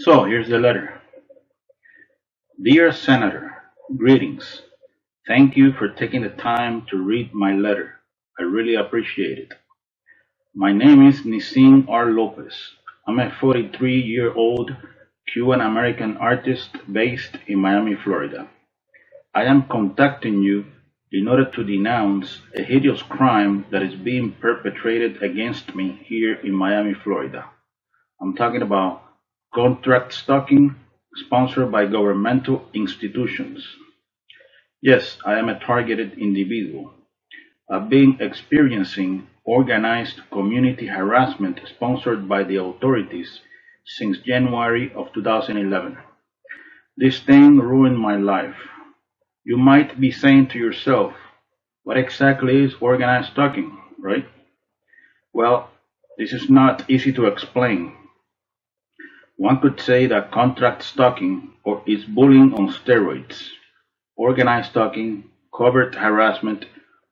So here's the letter. Dear Senator, greetings. Thank you for taking the time to read my letter. I really appreciate it. My name is Nizin R. Lopez. I'm a 43-year-old Cuban American artist based in Miami, Florida. I am contacting you in order to denounce a hideous crime that is being perpetrated against me here in Miami, Florida. I'm talking about contract stalking sponsored by governmental institutions. Yes, I am a targeted individual. I've been experiencing organized community harassment sponsored by the authorities since January of 2011. This thing ruined my life. You might be saying to yourself, what exactly is organized stalking, right? Well, this is not easy to explain. One could say that contract stalking or is bullying on steroids. Organized stalking, covert harassment,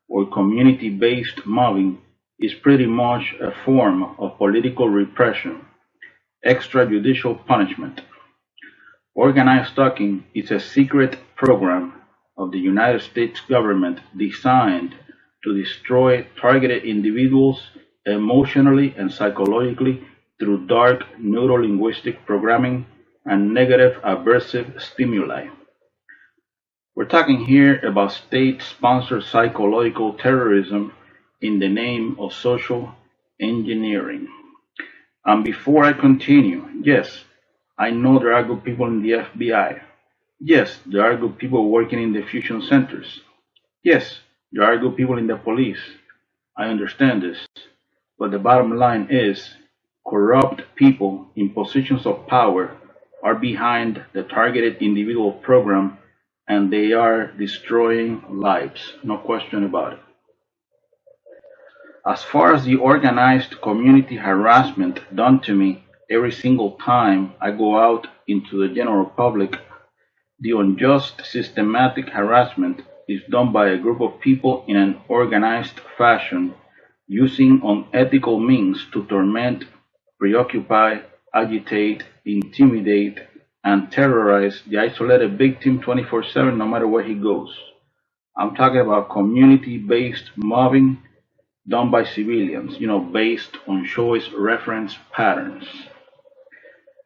or community-based mobbing is pretty much a form of political repression, extrajudicial punishment. Organized stalking is a secret program of the United States government designed to destroy targeted individuals emotionally and psychologically through dark neuro-linguistic programming and negative aversive stimuli. We're talking here about state-sponsored psychological terrorism in the name of social engineering. And before I continue, yes, I know there are good people in the FBI. Yes, there are good people working in the fusion centers. Yes, there are good people in the police. I understand this. But the bottom line is, corrupt people in positions of power are behind the targeted individual program and they are destroying lives, no question about it. As far as the organized community harassment done to me every single time I go out into the general public, the unjust systematic harassment is done by a group of people in an organized fashion using unethical means to torment, preoccupy, agitate, intimidate, and terrorize the isolated victim 24/7 no matter where he goes. I'm talking about community-based mobbing done by civilians, based on choice reference patterns.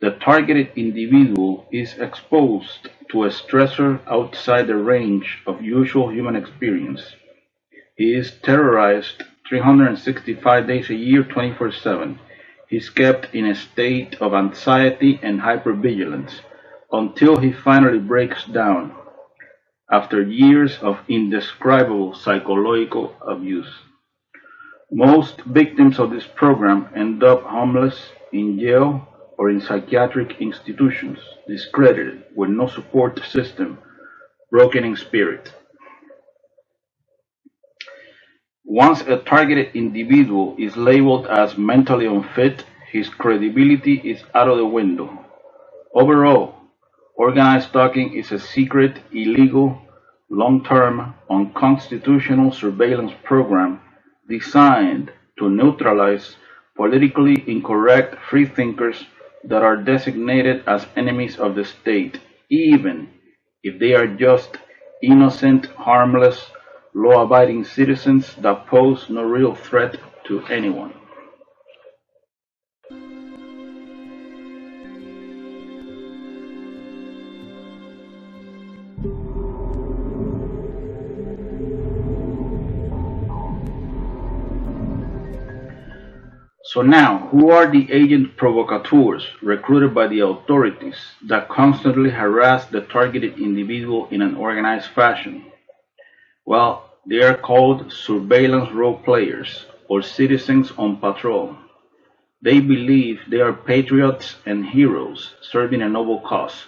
The targeted individual is exposed to a stressor outside the range of usual human experience. He is terrorized 365 days a year, 24/7. He is kept in a state of anxiety and hypervigilance until he finally breaks down after years of indescribable psychological abuse. Most victims of this program end up homeless, in jail, or in psychiatric institutions, discredited, with no support system, broken in spirit. Once a targeted individual is labeled as mentally unfit, his credibility is out of the window. Overall, organized stalking is a secret, illegal, long-term, unconstitutional surveillance program designed to neutralize politically incorrect freethinkers that are designated as enemies of the state, even if they are just innocent, harmless, law-abiding citizens that pose no real threat to anyone. So now, who are the agent provocateurs recruited by the authorities that constantly harass the targeted individual in an organized fashion? Well, they are called surveillance role players or citizens on patrol. They believe they are patriots and heroes serving a noble cause.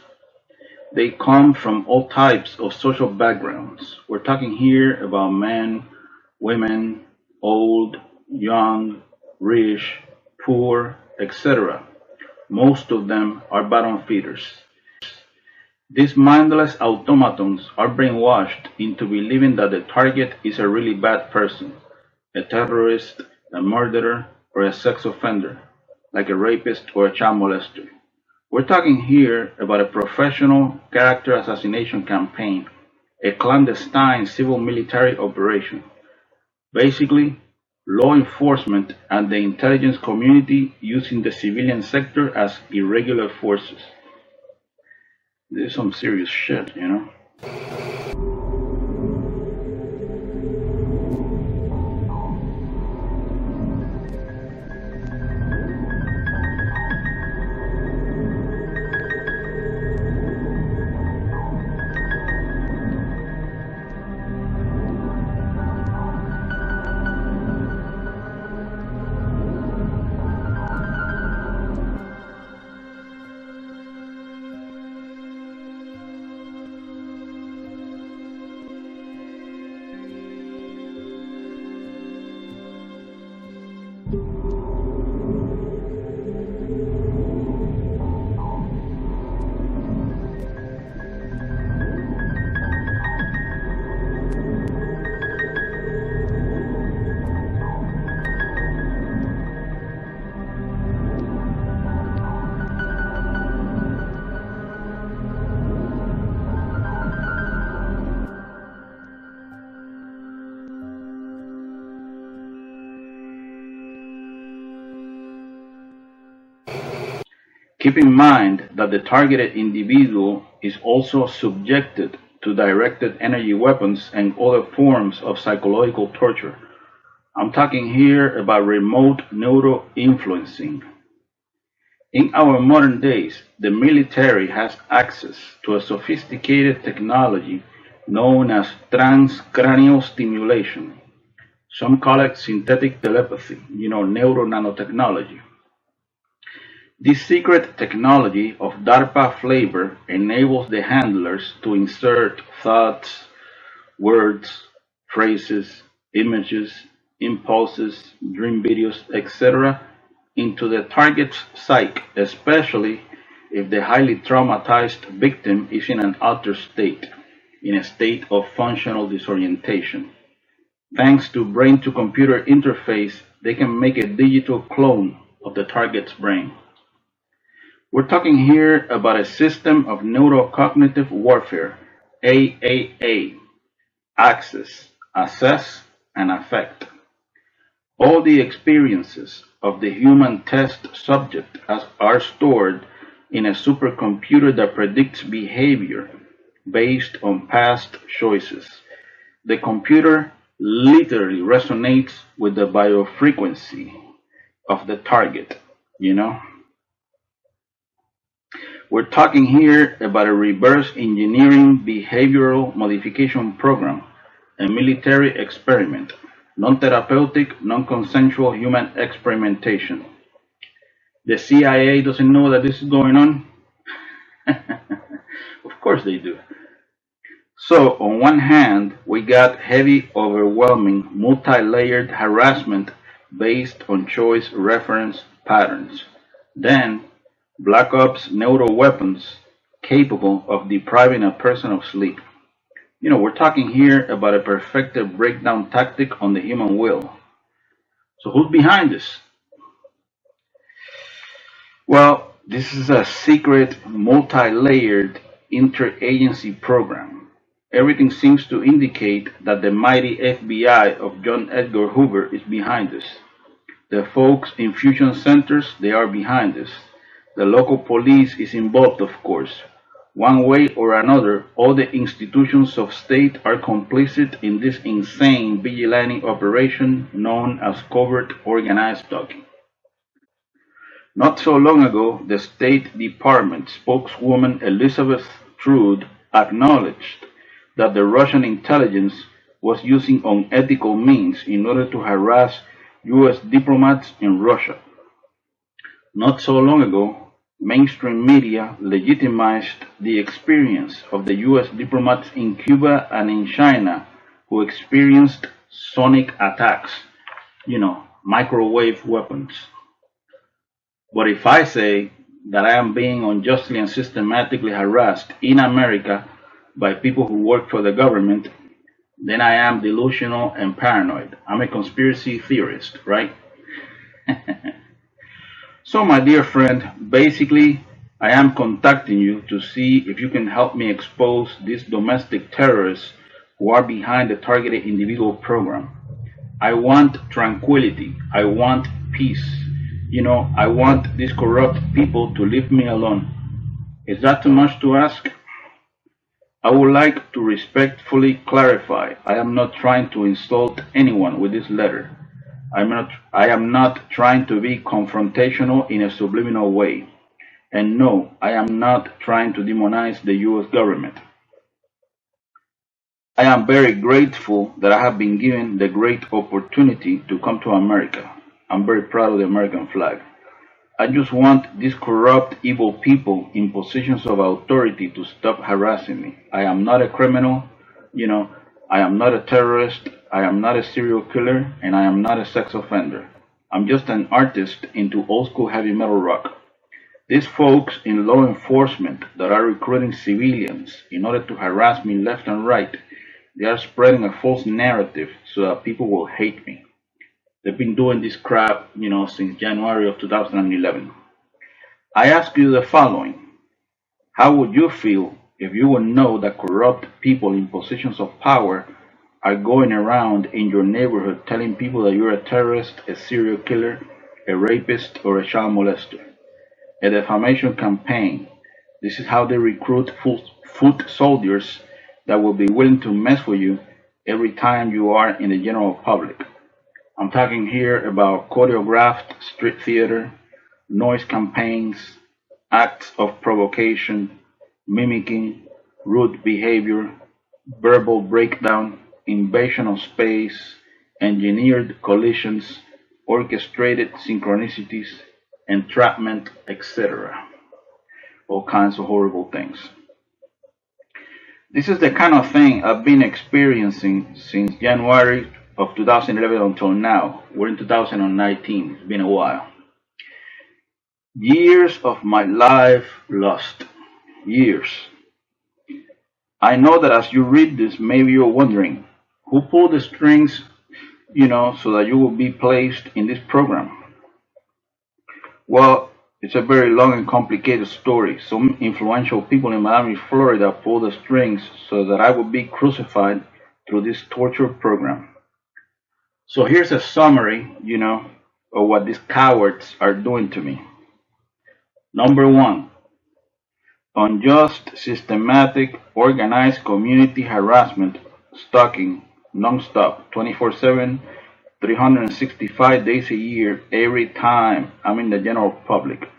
They come from all types of social backgrounds. We're talking here about men, women, old, young, rich, poor, etc. Most of them are bottom feeders. These mindless automatons are brainwashed into believing that the target is a really bad person, a terrorist, a murderer, or a sex offender, like a rapist or a child molester. We're talking here about a professional character assassination campaign, a clandestine civil military operation. Basically, law enforcement and the intelligence community using the civilian sector as irregular forces. This is some serious shit, you know? Keep in mind that the targeted individual is also subjected to directed energy weapons and other forms of psychological torture. I'm talking here about remote neuro-influencing. In our modern days, the military has access to a sophisticated technology known as transcranial stimulation. Some call it synthetic telepathy, neuro nanotechnology. This secret technology of DARPA flavor enables the handlers to insert thoughts, words, phrases, images, impulses, dream videos, etc. into the target's psyche, especially if the highly traumatized victim is in an altered state, in a state of functional disorientation. Thanks to brain-to-computer interface, they can make a digital clone of the target's brain. We're talking here about a system of neurocognitive warfare, AAA, access, assess, and affect. All the experiences of the human test subject are stored in a supercomputer that predicts behavior based on past choices. The computer literally resonates with the biofrequency of the target. We're talking here about a reverse engineering behavioral modification program, a military experiment, non-therapeutic, non-consensual human experimentation. The CIA doesn't know that this is going on? Of course they do. So, on one hand, we got heavy, overwhelming, multi-layered harassment based on choice reference patterns. Then, Black Ops neuro weapons capable of depriving a person of sleep. We're talking here about a perfected breakdown tactic on the human will. So who's behind this? Well, this is a secret, multi-layered interagency program. Everything seems to indicate that the mighty FBI of John Edgar Hoover is behind this. The folks in fusion centers, they are behind this. The local police is involved, of course. One way or another, all the institutions of state are complicit in this insane vigilante operation known as covert organized stalking. Not so long ago, the State Department spokeswoman Elizabeth Trude acknowledged that the Russian intelligence was using unethical means in order to harass U.S. diplomats in Russia. Not so long ago, mainstream media legitimized the experience of the U.S. diplomats in Cuba and in China who experienced sonic attacks, microwave weapons. But if I say that I am being unjustly and systematically harassed in America by people who work for the government, then I am delusional and paranoid. I'm a conspiracy theorist, right? So, my dear friend, basically, I am contacting you to see if you can help me expose these domestic terrorists who are behind the targeted individual program. I want tranquility. I want peace. I want these corrupt people to leave me alone. Is that too much to ask? I would like to respectfully clarify I am not trying to insult anyone with this letter. I am not trying to be confrontational in a subliminal way. And no, I am not trying to demonize the US government. I am very grateful that I have been given the great opportunity to come to America. I'm very proud of the American flag. I just want these corrupt, evil people in positions of authority to stop harassing me. I am not a criminal, I am not a terrorist, I am not a serial killer, and I am not a sex offender. I'm just an artist into old school heavy metal rock. These folks in law enforcement that are recruiting civilians in order to harass me left and right, they are spreading a false narrative so that people will hate me. They've been doing this crap, since January of 2011. I ask you the following. How would you feel if you would know that corrupt people in positions of power are going around in your neighborhood telling people that you're a terrorist, a serial killer, a rapist, or a child molester? A defamation campaign. This is how they recruit foot soldiers that will be willing to mess with you every time you are in the general public. I'm talking here about choreographed street theater, noise campaigns, acts of provocation, mimicking, rude behavior, verbal breakdown, invasion of space, engineered collisions, orchestrated synchronicities, entrapment, etc. All kinds of horrible things. This is the kind of thing I've been experiencing since January of 2011 until now. We're in 2019. It's been a while. Years of my life lost. Years. I know that as you read this, maybe you're wondering, who pulled the strings, so that you will be placed in this program? Well, it's a very long and complicated story. Some influential people in Miami, Florida pulled the strings so that I would be crucified through this torture program. So here's a summary, of what these cowards are doing to me. Number one, unjust, systematic, organized community harassment, stalking, non-stop, 24/7, 365 days a year, every time I'm in the general public.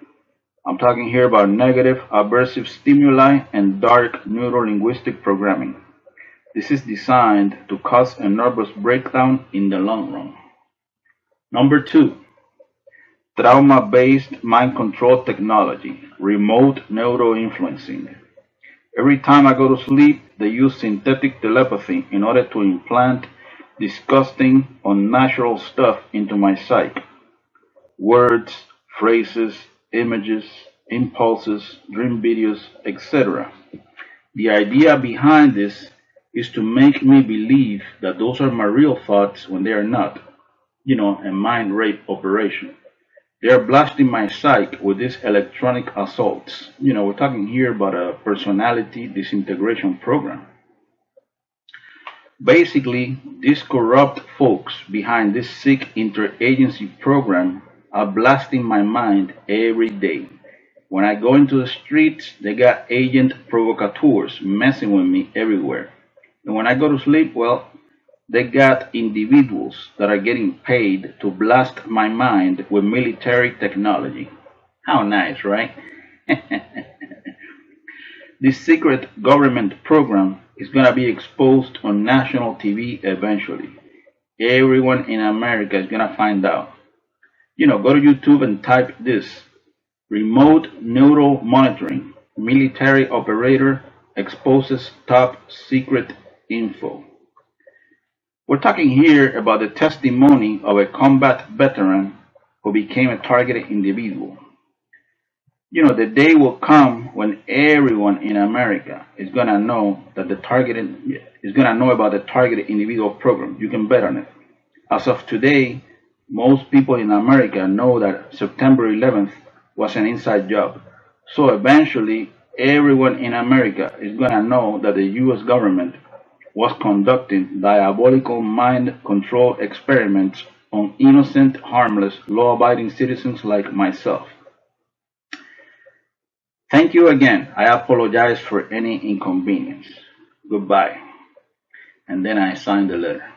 I'm talking here about negative, aversive stimuli and dark neuro-linguistic programming. This is designed to cause a nervous breakdown in the long run. Number two, trauma-based mind control technology, remote neuro-influencing. Every time I go to sleep, they use synthetic telepathy in order to implant disgusting, unnatural stuff into my psyche. Words, phrases, images, impulses, dream videos, etc. The idea behind this is to make me believe that those are my real thoughts when they are not. A mind rape operation. They are blasting my psyche with these electronic assaults. We're talking here about a personality disintegration program. Basically, these corrupt folks behind this sick interagency program are blasting my mind every day. When I go into the streets, they got agent provocateurs messing with me everywhere. And when I go to sleep, well, they got individuals that are getting paid to blast my mind with military technology. How nice, right? This secret government program is going to be exposed on national TV eventually. Everyone in America is going to find out. Go to YouTube and type this. Remote neural monitoring. Military operator exposes top secret info. We're talking here about the testimony of a combat veteran who became a targeted individual. The day will come when everyone in America is gonna know that about the targeted individual program. You can bet on it. As of today, most people in America know that September 11th was an inside job. So eventually, everyone in America is going to know that the US government was conducting diabolical mind control experiments on innocent, harmless, law abiding citizens like myself. Thank you again. I apologize for any inconvenience. Goodbye. And then I signed the letter.